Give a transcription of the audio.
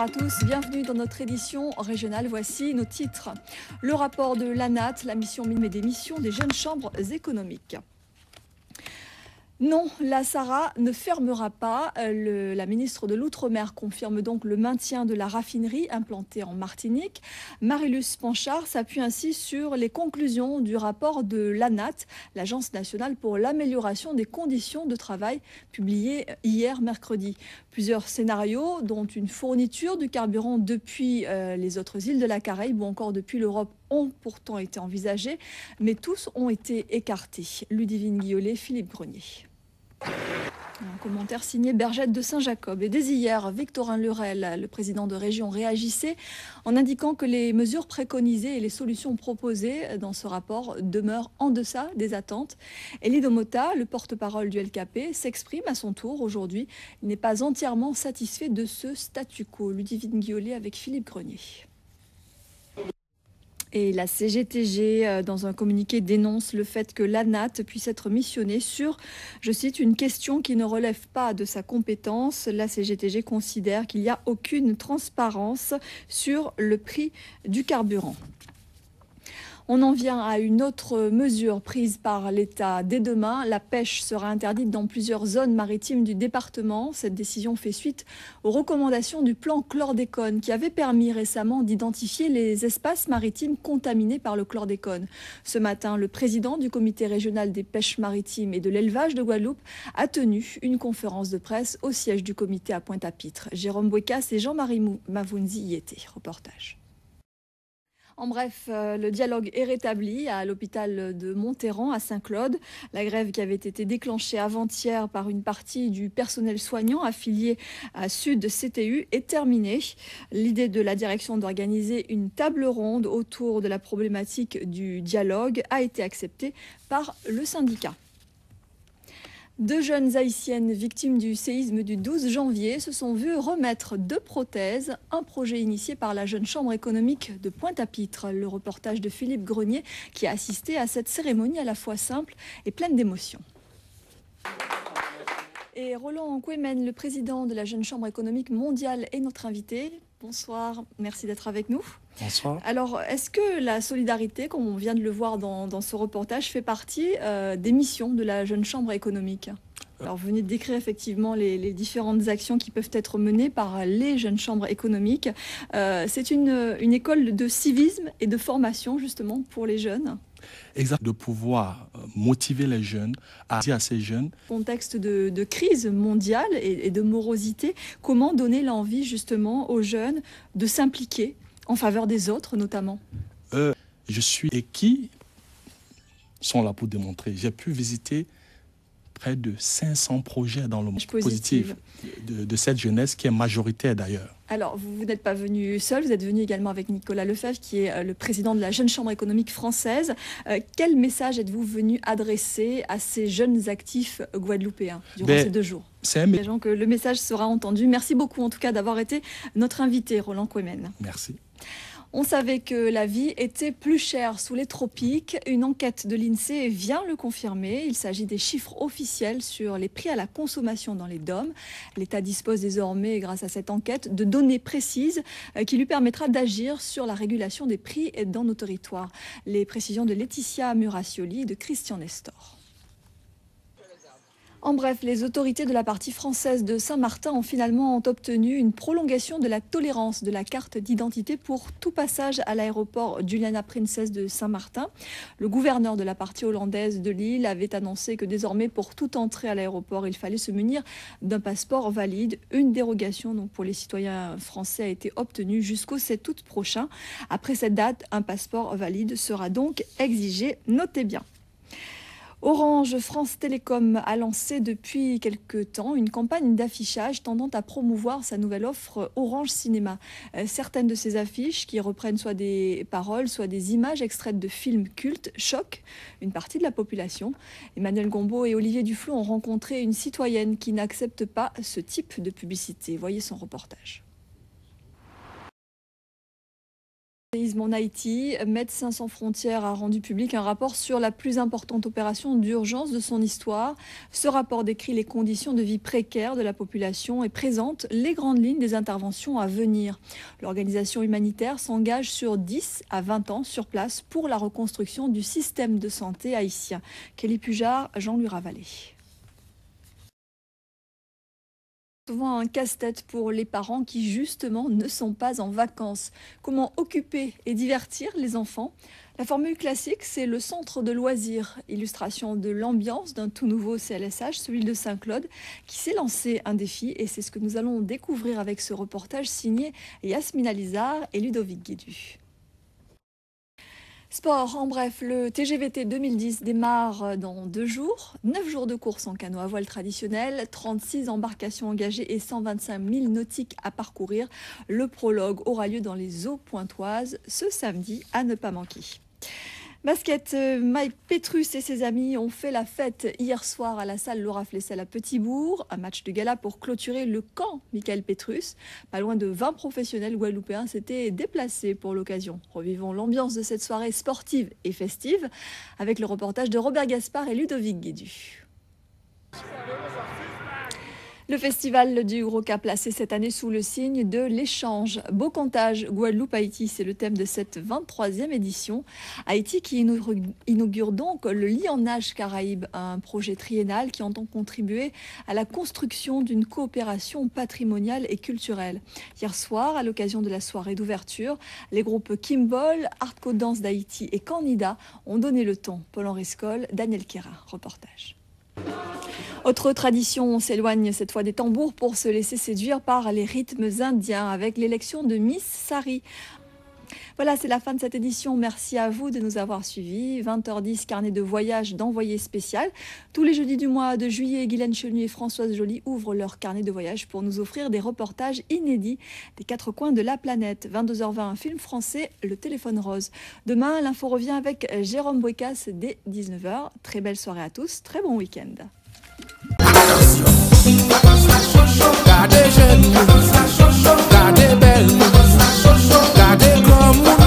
à tous, bienvenue dans notre édition régionale. Voici nos titres. Le rapport de l'ANAT, la mission minime des missions des jeunes chambres économiques. Non, la SARA ne fermera pas. La ministre de l'Outre-mer confirme donc le maintien de la raffinerie implantée en Martinique. Marie-Luce Panchard s'appuie ainsi sur les conclusions du rapport de l'ANAT, l'Agence nationale pour l'amélioration des conditions de travail, publié hier mercredi. Plusieurs scénarios, dont une fourniture du carburant depuis les autres îles de la Caraïbe ou encore depuis l'Europe, ont pourtant été envisagés, mais tous ont été écartés. Ludivine Guillolet, Philippe Grenier. Un commentaire signé Bergette de Saint-Jacob. Et dès hier, Victorin Lurel, le président de région, réagissait en indiquant que les mesures préconisées et les solutions proposées dans ce rapport demeurent en deçà des attentes. Elie Domota, le porte-parole du LKP, s'exprime à son tour aujourd'hui. Il n'est pas entièrement satisfait de ce statu quo. Ludivine Guillolet avec Philippe Grenier. Et la CGTG, dans un communiqué, dénonce le fait que l'ANAT puisse être missionnée sur, je cite, une question qui ne relève pas de sa compétence. La CGTG considère qu'il n'y a aucune transparence sur le prix du carburant. On en vient à une autre mesure prise par l'État. Dès demain, la pêche sera interdite dans plusieurs zones maritimes du département. Cette décision fait suite aux recommandations du plan chlordécone qui avait permis récemment d'identifier les espaces maritimes contaminés par le chlordécone. Ce matin, le président du comité régional des pêches maritimes et de l'élevage de Guadeloupe a tenu une conférence de presse au siège du comité à Pointe-à-Pitre. Jérôme Bouécas et Jean-Marie Mavounzi y étaient. Reportage. En bref, le dialogue est rétabli à l'hôpital de Monterrand à Saint-Claude. La grève qui avait été déclenchée avant-hier par une partie du personnel soignant affilié à Sud CTU est terminée. L'idée de la direction d'organiser une table ronde autour de la problématique du dialogue a été acceptée par le syndicat. Deux jeunes haïtiennes victimes du séisme du 12 janvier se sont vues remettre deux prothèses, un projet initié par la Jeune Chambre économique de Pointe-à-Pitre. Le reportage de Philippe Grenier qui a assisté à cette cérémonie à la fois simple et pleine d'émotion. Et Roland Quémen, le président de la Jeune Chambre économique mondiale, est notre invité. Bonsoir, merci d'être avec nous. Bonsoir. Alors, est-ce que la solidarité, comme on vient de le voir dans ce reportage, fait partie des missions de la Jeune Chambre économique ? Alors, vous venez de décrire effectivement les différentes actions qui peuvent être menées par les jeunes chambres économiques. C'est une école de civisme et de formation, justement, pour les jeunes. Exact, de pouvoir motiver les jeunes, à dire à ces jeunes. Contexte de crise mondiale et de morosité, comment donner l'envie, justement, aux jeunes de s'impliquer en faveur des autres, notamment? Je suis et qui sont là pour démontrer. J'ai pu visiter près de 500 projets dans le monde positif de cette jeunesse qui est majoritaire d'ailleurs. Alors, vous n'êtes pas venu seul, vous êtes venu également avec Nicolas Lefebvre, qui est le président de la Jeune Chambre économique française. Quel message êtes-vous venu adresser à ces jeunes actifs guadeloupéens durant ces 2 jours? Sachant que le message sera entendu. Merci beaucoup en tout cas d'avoir été notre invité, Roland Quémen. Merci. On savait que la vie était plus chère sous les tropiques. Une enquête de l'INSEE vient le confirmer. Il s'agit des chiffres officiels sur les prix à la consommation dans les DOM. L'État dispose désormais, grâce à cette enquête, de données précises qui lui permettra d'agir sur la régulation des prix dans nos territoires. Les précisions de Laetitia Muracioli et de Christian Nestor. En bref, les autorités de la partie française de Saint-Martin ont finalement obtenu une prolongation de la tolérance de la carte d'identité pour tout passage à l'aéroport Juliana Princess de Saint-Martin. Le gouverneur de la partie hollandaise de l'île avait annoncé que désormais, pour toute entrée à l'aéroport, il fallait se munir d'un passeport valide. Une dérogation donc, pour les citoyens français a été obtenue jusqu'au 7 août prochain. Après cette date, un passeport valide sera donc exigé. Notez bien. Orange France Télécom a lancé depuis quelque temps une campagne d'affichage tendant à promouvoir sa nouvelle offre Orange Cinéma. Certaines de ces affiches, qui reprennent soit des paroles, soit des images extraites de films cultes, choquent une partie de la population. Emmanuel Gombault et Olivier Duflot ont rencontré une citoyenne qui n'accepte pas ce type de publicité. Voyez son reportage. En Haïti, Médecins sans frontières a rendu public un rapport sur la plus importante opération d'urgence de son histoire. Ce rapport décrit les conditions de vie précaires de la population et présente les grandes lignes des interventions à venir. L'organisation humanitaire s'engage sur 10 à 20 ans sur place pour la reconstruction du système de santé haïtien. Kelly Pujard, Jean-Louis Ravalé. Souvent un casse-tête pour les parents qui justement ne sont pas en vacances. Comment occuper et divertir les enfants? La formule classique, c'est le centre de loisirs, illustration de l'ambiance d'un tout nouveau CLSH, celui de Saint-Claude, qui s'est lancé un défi et c'est ce que nous allons découvrir avec ce reportage signé Yasmina Lizard et Ludovic Guédu. Sport, en bref, le TGVT 2010 démarre dans 2 jours. 9 jours de course en canot à voile traditionnel, 36 embarcations engagées et 125 milles nautiques à parcourir. Le prologue aura lieu dans les eaux pointoises ce samedi à ne pas manquer. Basket, Mike Petrus et ses amis ont fait la fête hier soir à la salle Laura Flessel à Petit-Bourg. Un match de gala pour clôturer le camp Michael Petrus. Pas loin de 20 professionnels guadeloupéens s'étaient déplacés pour l'occasion. Revivons l'ambiance de cette soirée sportive et festive avec le reportage de Robert Gaspard et Ludovic Guédu. Le festival du Roca placé cette année sous le signe de l'échange. Beau comptage Guadeloupe-Haïti, c'est le thème de cette 23e édition. Haïti qui inaugure donc le Lit en Nage Caraïbes, un projet triennal qui entend contribuer à la construction d'une coopération patrimoniale et culturelle. Hier soir, à l'occasion de la soirée d'ouverture, les groupes Kimball, Hardcore Dance d'Haïti et Cornida ont donné le ton. Paul-Henri Scoll, Daniel Kera, reportage. Autre tradition, on s'éloigne cette fois des tambours pour se laisser séduire par les rythmes indiens avec l'élection de Miss Sari. Voilà, c'est la fin de cette édition. Merci à vous de nous avoir suivis. 20h10, carnet de voyage d'envoyé spécial. Tous les jeudis du mois de juillet, Guylaine Chenu et Françoise Joly ouvrent leur carnet de voyage pour nous offrir des reportages inédits des 4 coins de la planète. 22h20, un film français, Le téléphone rose. Demain, l'info revient avec Jérôme Bouécasse dès 19h. Très belle soirée à tous, très bon week-end. Gardez jeune, gardez belle, gardez comme